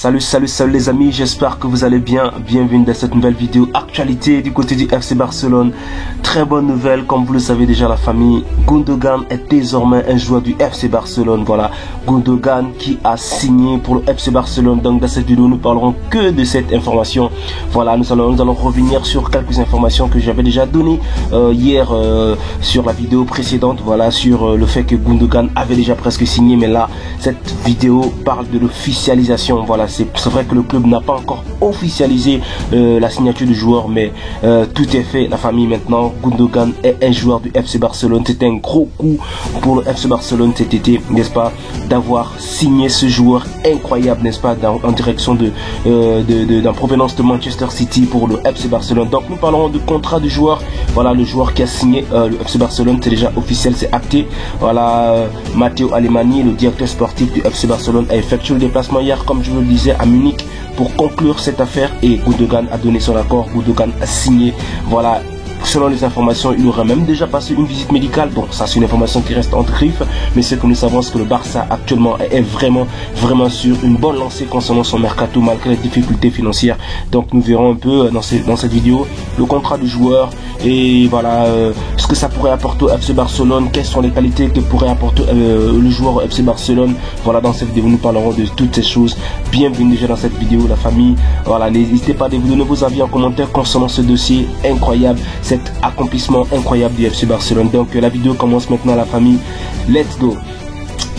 Salut les amis, j'espère que vous allez bien. Bienvenue dans cette nouvelle vidéo actualité du côté du FC Barcelone. Très bonne nouvelle, comme vous le savez déjà la famille, Gundogan est désormais un joueur du FC Barcelone. Voilà, Gundogan qui a signé pour le FC Barcelone. Donc dans cette vidéo nous parlerons que de cette information. Voilà, nous allons revenir sur quelques informations que j'avais déjà données hier sur la vidéo précédente. Voilà, sur le fait que Gundogan avait déjà presque signé, mais là cette vidéo parle de l'officialisation. Voilà, c'est vrai que le club n'a pas encore officialisé la signature du joueur, mais tout est fait la famille. Maintenant Gundogan est un joueur du FC Barcelone. C'était un gros coup pour le FC Barcelone cet été, n'est-ce pas, d'avoir signé ce joueur incroyable, n'est-ce pas, en direction en provenance de Manchester City pour le FC Barcelone. Donc nous parlons du contrat du joueur. Voilà, le joueur qui a signé le FC Barcelone, c'est déjà officiel, c'est acté. Voilà, Matteo Alemany, le directeur sportif du FC Barcelone, a effectué le déplacement hier, comme je vous le disais, à Munich pour conclure cette affaire, et Gundogan a donné son accord. Gundogan a signé. Voilà, selon les informations, il aurait même déjà passé une visite médicale. Bon, ça c'est une information qui reste entre griffes, mais ce que nous savons, c'est que le Barça actuellement est vraiment sur une bonne lancée concernant son mercato malgré les difficultés financières. Donc nous verrons un peu dans cette vidéo le contrat du joueur et voilà ce que ça pourrait apporter au FC Barcelone, quelles sont les qualités que pourrait apporter le joueur au FC Barcelone. Voilà, dans cette vidéo nous parlerons de toutes ces choses. Bienvenue déjà dans cette vidéo la famille. Voilà, n'hésitez pas à vous donner vos avis en commentaire concernant ce dossier incroyable, cet accomplissement incroyable du FC Barcelone. Donc la vidéo commence maintenant la famille, let's go.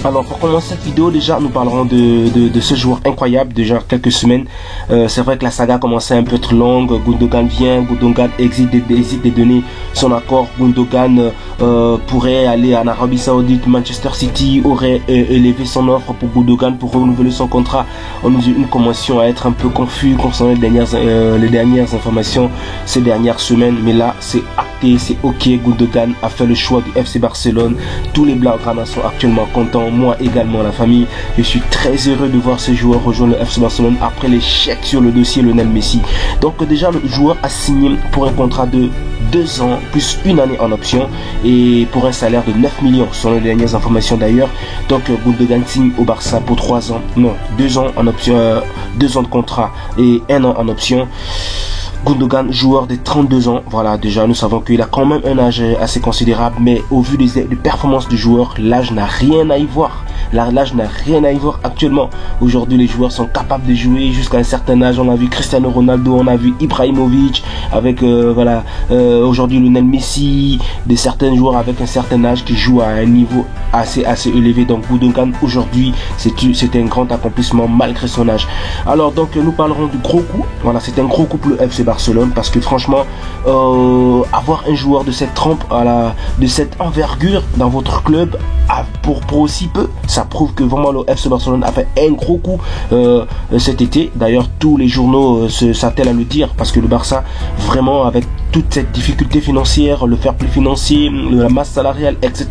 Alors pour commencer cette vidéo, déjà nous parlerons de ce joueur incroyable. Déjà quelques semaines, c'est vrai que la saga commençait un peu être longue. Gundogan vient, Gundogan hésite de donner son accord. Gundogan pourrait aller en Arabie Saoudite. Manchester City aurait élevé son offre pour Gundogan pour renouveler son contrat. On nous dit une commençait à être un peu confus concernant les dernières informations ces dernières semaines, mais là c'est acté, c'est ok. Gundogan a fait le choix du FC Barcelone. Tous les Blaugrana sont actuellement contents. Moi également la famille, je suis très heureux de voir ce joueur rejoindre le FC Barcelone après l'échec sur le dossier Lionel Messi. Donc déjà le joueur a signé pour un contrat de 2 ans plus une année en option et pour un salaire de 9 millions selon les dernières informations d'ailleurs. Donc Gundogan signe au Barça pour 3 ans, non 2 ans en option, 2 ans de contrat et 1 an en option. Gundogan, joueur de 32 ans, voilà, déjà nous savons qu'il a quand même un âge assez considérable, mais au vu des performances du joueur, l'âge n'a rien à y voir. L'âge n'a rien à y voir actuellement. Aujourd'hui, les joueurs sont capables de jouer jusqu'à un certain âge. On a vu Cristiano Ronaldo, on a vu Ibrahimovic, avec voilà, aujourd'hui Lionel Messi, certains joueurs avec un certain âge qui jouent à un niveau assez élevé. Donc Gundogan aujourd'hui, c'est un grand accomplissement malgré son âge. Alors donc nous parlerons du gros coup. Voilà, c'est un gros coup pour le FC Barcelone parce que franchement, avoir un joueur de cette trempe, de cette envergure dans votre club pour aussi peu, ça prouve que vraiment le FC Barcelone a fait un gros coup cet été. D'ailleurs tous les journaux s'attellent à le dire parce que le Barça, vraiment avec toute cette difficulté financière, le fair play financier, la masse salariale, etc.,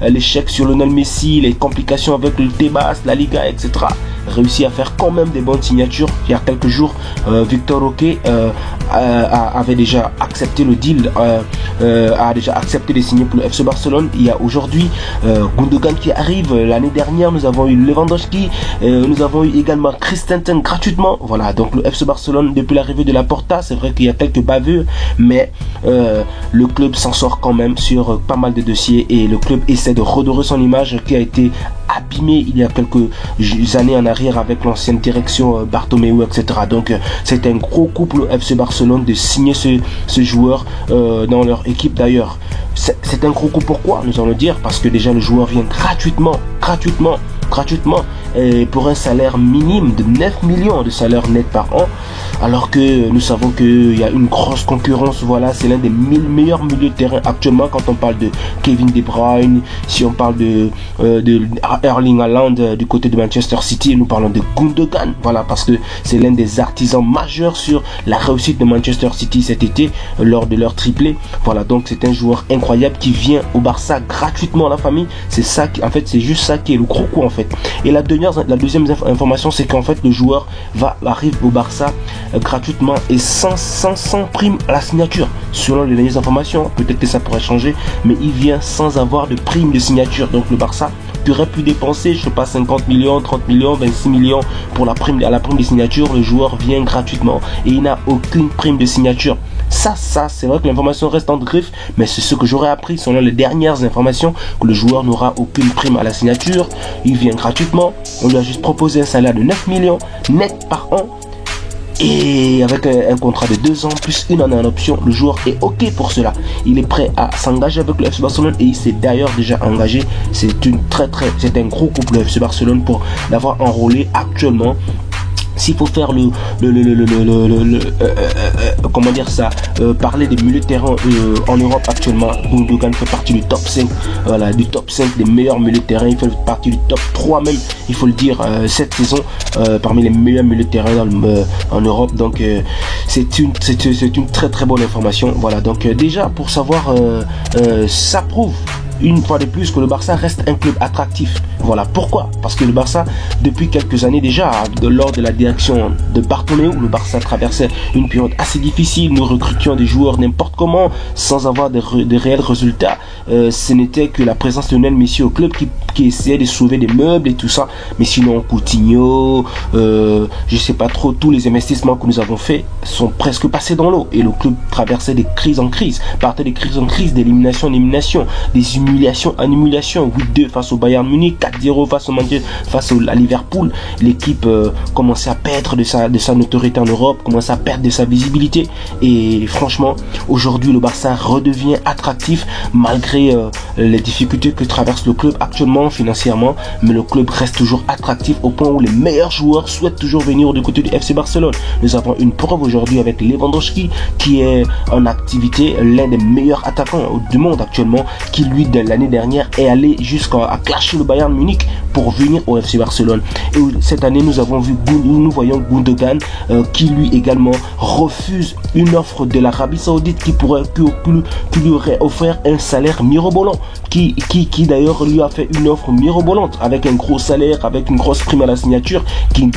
l'échec sur Lionel Messi, les complications avec le Tebas, la Liga, etc., réussi à faire quand même des bonnes signatures. Il y a quelques jours, Victor Roque avait déjà accepté le deal, a déjà accepté de signer pour le FC Barcelone. Il y a aujourd'hui Gundogan qui arrive. L'année dernière nous avons eu Lewandowski, nous avons eu également Christensen gratuitement. Voilà, donc le FC Barcelone depuis l'arrivée de Laporta, c'est vrai qu'il y a quelques bavures, mais le club s'en sort quand même sur pas mal de dossiers et le club essaie de redorer son image qui a été abîmée il y a quelques années en arrière avec l'ancienne direction Bartomeu, etc. Donc c'est un gros coup pour le FC Barcelone de signer ce joueur dans leur équipe. D'ailleurs c'est un gros coup, pourquoi nous allons le dire, parce que déjà le joueur vient gratuitement et pour un salaire minime de 9 millions de salaire net par an, alors que nous savons qu'il y a une grosse concurrence. Voilà, c'est l'un des meilleurs milieux de terrain actuellement quand on parle de Kevin De Bruyne, si on parle de Erling Haaland du côté de Manchester City, nous parlons de Gundogan. Voilà, parce que c'est l'un des artisans majeurs sur la réussite de Manchester City cet été lors de leur triplé. Voilà, donc c'est un joueur incroyable qui vient au Barça gratuitement, la famille. C'est ça qui, en fait, c'est juste ça qui est le gros coup en fait. Et la deuxième deuxième information, c'est qu'en fait le joueur arrive au Barça gratuitement et sans prime à la signature. Selon les dernières informations, peut-être que ça pourrait changer, mais il vient sans avoir de prime de signature. Donc le Barça aurait pu dépenser, je sais pas, 50 millions, 30 millions, 26 millions pour la prime de signature. Le joueur vient gratuitement et il n'a aucune prime de signature. Ça, c'est vrai que l'information reste en griffe, mais c'est ce que j'aurais appris selon les dernières informations, que le joueur n'aura aucune prime à la signature. Il vient gratuitement. On lui a juste proposé un salaire de 9 millions net par an. Et avec un contrat de 2 ans plus une année en option, le joueur est ok pour cela. Il est prêt à s'engager avec le FC Barcelone et il s'est d'ailleurs déjà engagé. C'est un gros coup pour le FC Barcelone pour l'avoir enrôlé actuellement. S'il faut faire comment dire ça, parler des milieux de terrain en Europe actuellement, Gundogan fait partie du top 5, voilà, du top 5 des meilleurs milieux de terrain. Il fait partie du top 3 même, il faut le dire, cette saison, parmi les meilleurs milieux de terrain en Europe. Donc c'est une très bonne information. Voilà, donc déjà pour savoir, ça prouve une fois de plus que le Barça reste un club attractif. Voilà pourquoi. Parce que le Barça, depuis quelques années déjà, lors de la direction de Bartomeu, le Barça traversait une période assez difficile. Nous recrutions des joueurs n'importe comment, sans avoir de réels résultats. Ce n'était que la présence de Lionel Messi au club qui essayait de sauver des meubles et tout ça. Mais sinon, Coutinho, je sais pas trop, tous les investissements que nous avons faits sont presque passés dans l'eau. Et le club traversait des crises en crise, partait des crises en crise, d'élimination en élimination, des humiliation en humiliation. 8-2 face au Bayern Munich, 4-0 face à Liverpool. L'équipe commençait à perdre de sa notoriété en Europe, commençait à perdre de sa visibilité. Et franchement, aujourd'hui le Barça redevient attractif malgré les difficultés que traverse le club actuellement financièrement. Mais le club reste toujours attractif au point où les meilleurs joueurs souhaitent toujours venir du côté du FC Barcelone. Nous avons une preuve aujourd'hui avec Lewandowski qui est en activité, l'un des meilleurs attaquants du monde actuellement, qui lui l'année dernière est allé jusqu'à clasher le Bayern Munich pour venir au FC Barcelone. Et cette année nous voyons Gundogan qui lui également refuse une offre de l'Arabie Saoudite qui lui aurait offert un salaire mirobolant, qui d'ailleurs lui a fait une offre mirobolante avec un gros salaire, avec une grosse prime à la signature.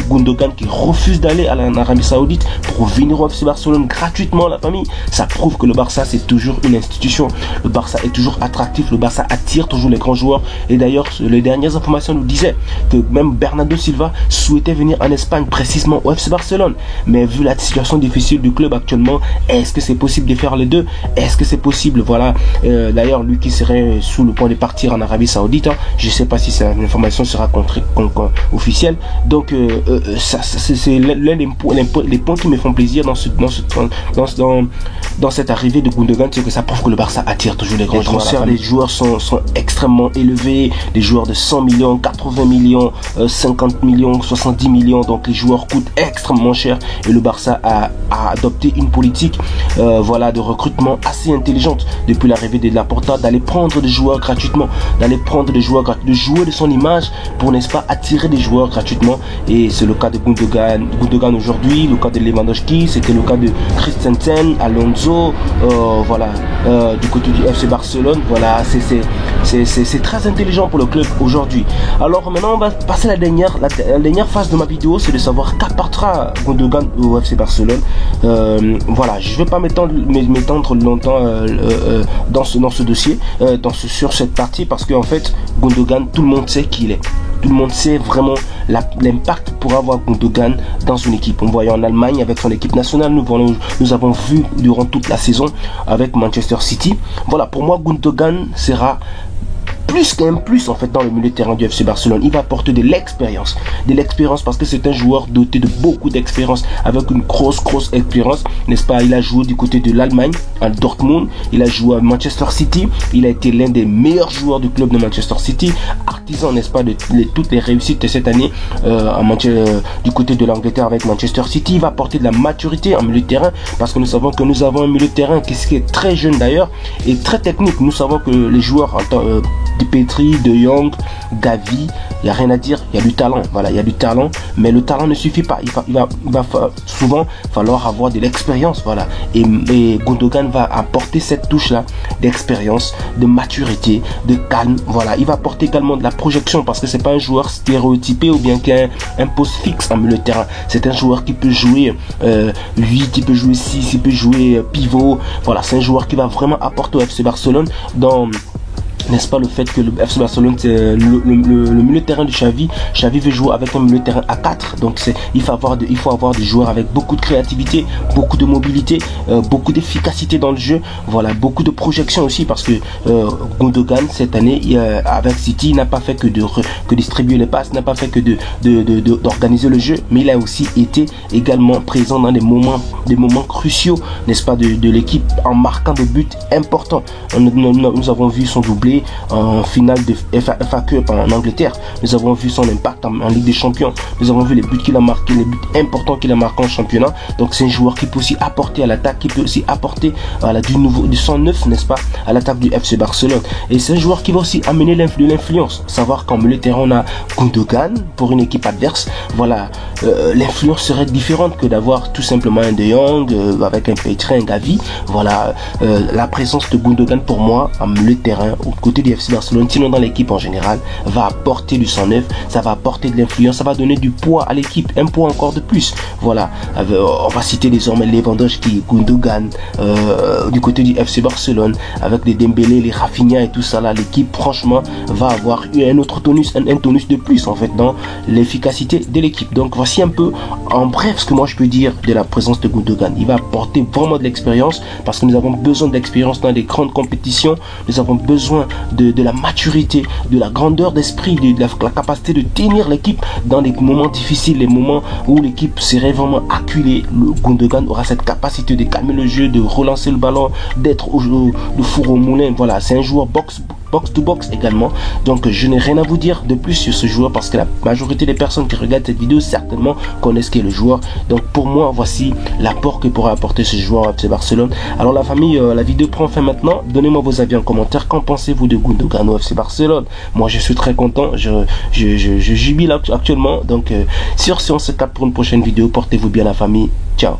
Gundogan qui refuse d'aller en Arabie Saoudite pour venir au FC Barcelone gratuitement, la famille. Ça prouve que le Barça c'est toujours une institution. Le Barça est toujours attractif, le Barça attire toujours les grands joueurs. Et d'ailleurs les dernières informations nous disaient que même Bernardo Silva souhaitait venir en Espagne, précisément au FC Barcelone. Mais vu la situation difficile du club actuellement, est-ce que c'est possible de faire les deux? Est-ce que c'est possible? Voilà, d'ailleurs lui qui serait sous le point de partir en Arabie Saoudite, je ne sais pas si cette information sera officielle. Donc c'est l'un des points qui me font plaisir dans cette arrivée de Gundogan, c'est que ça prouve que le Barça attire toujours les grands joueurs. Les joueurs sont extrêmement élevés, des joueurs de 100 millions, 80 millions, 50 millions, 70 millions. Donc les joueurs coûtent extrêmement cher et le Barça a adopté une politique voilà, de recrutement assez intelligente depuis l'arrivée de Laporta, d'aller prendre des joueurs gratuitement, de jouer de son image pour, n'est-ce pas, attirer des joueurs gratuitement. Et c'est le cas de Gundogan aujourd'hui, le cas de Lewandowski, c'était le cas de Christensen, Alonso, voilà, du côté du FC Barcelone. Voilà, c'est très intelligent pour le club aujourd'hui. Alors maintenant on va passer à la dernière phase de ma vidéo, c'est de savoir qu'apportera Gundogan au FC Barcelone. Voilà, je vais pas m'étendre longtemps dans ce dossier, sur cette partie, parce qu'en fait Gundogan, tout le monde sait qui il est. Tout le monde sait vraiment l'impact pour avoir Gundogan dans une équipe. On voyait en Allemagne avec son équipe nationale, nous avons vu durant toute la saison avec Manchester City. Voilà, pour moi Gundogan sera plus qu'un plus en fait dans le milieu de terrain du FC Barcelone. Il va apporter de l'expérience parce que c'est un joueur doté de beaucoup d'expérience, avec une grosse expérience, n'est-ce pas? Il a joué du côté de l'Allemagne à Dortmund, il a joué à Manchester City, il a été l'un des meilleurs joueurs du club de Manchester City, artisan, n'est-ce pas, de toutes les réussites de cette année du côté de l'Angleterre avec Manchester City. Il va apporter de la maturité en milieu de terrain, parce que nous savons que nous avons un milieu de terrain qui est très jeune d'ailleurs et très technique. Nous savons que les joueurs Petri, De Jong, Gavi, il n'y a rien à dire, il y a du talent, voilà, il y a du talent, mais le talent ne suffit pas, il va souvent falloir avoir de l'expérience, voilà, et Gundogan va apporter cette touche-là d'expérience, de maturité, de calme, voilà, il va apporter également de la projection, parce que c'est pas un joueur stéréotypé ou bien qui a un poste fixe en milieu de terrain, c'est un joueur qui peut jouer 8, il peut jouer 6, il peut jouer pivot, voilà, c'est un joueur qui va vraiment apporter au FC Barcelone dans... N'est-ce pas le fait que le FC Barcelone, c'est le milieu de terrain de Xavi. Xavi veut jouer avec un milieu de terrain à 4. Donc il faut avoir des joueurs avec beaucoup de créativité, beaucoup de mobilité, beaucoup d'efficacité dans le jeu. Voilà, beaucoup de projection aussi parce que Gundogan cette année avec City n'a pas fait que distribuer les passes, n'a pas fait que d'organiser le jeu, mais il a aussi été également présent dans des moments cruciaux, n'est-ce pas, de l'équipe en marquant des buts importants. Nous avons vu son doublé en finale de FA Cup en Angleterre. Nous avons vu son impact en Ligue des Champions. Nous avons vu les buts qu'il a marqués, les buts importants qu'il a marqués en championnat. Donc c'est un joueur qui peut aussi apporter à l'attaque, qui peut aussi apporter du sang neuf, n'est-ce pas, à l'attaque du FC Barcelone. Et c'est un joueur qui va aussi amener de l'influence. Savoir qu'en milieu de terrain on a Gundogan pour une équipe adverse. Voilà, l'influence serait différente que d'avoir tout simplement un De Jong avec un Petri, un Gavi. Voilà, la présence de Gundogan pour moi en milieu de terrain au côté du FC Barcelone, sinon dans l'équipe en général, va apporter du sang neuf, ça va apporter de l'influence, ça va donner du poids à l'équipe, un poids encore de plus. Voilà, on va citer désormais Lewandowski, Gundogan, du côté du FC Barcelone, avec les Dembélé, les Rafinha et tout ça là, l'équipe franchement va avoir un autre tonus, un tonus de plus en fait dans l'efficacité de l'équipe. Donc voici un peu en bref ce que moi je peux dire de la présence de Gundogan. Il va apporter vraiment de l'expérience parce que nous avons besoin d'expérience dans des grandes compétitions, nous avons besoin de la maturité, de la grandeur d'esprit, de la capacité de tenir l'équipe dans des moments difficiles, les moments où l'équipe serait vraiment acculée. Le Gundogan aura cette capacité de calmer le jeu, de relancer le ballon, d'être le four au moulin. Voilà, c'est un joueur box to box également. Donc je n'ai rien à vous dire de plus sur ce joueur parce que la majorité des personnes qui regardent cette vidéo certainement connaissent qui est le joueur. Donc pour moi, voici l'apport que pourra apporter ce joueur à FC Barcelone. Alors la famille, la vidéo prend fin maintenant. Donnez-moi vos avis en commentaire. Qu'en pensez-vous de Gundogan au FC Barcelone? Moi je suis très content, je jubile actuellement. Donc sur ce, on se capte pour une prochaine vidéo. Portez-vous bien la famille. Ciao.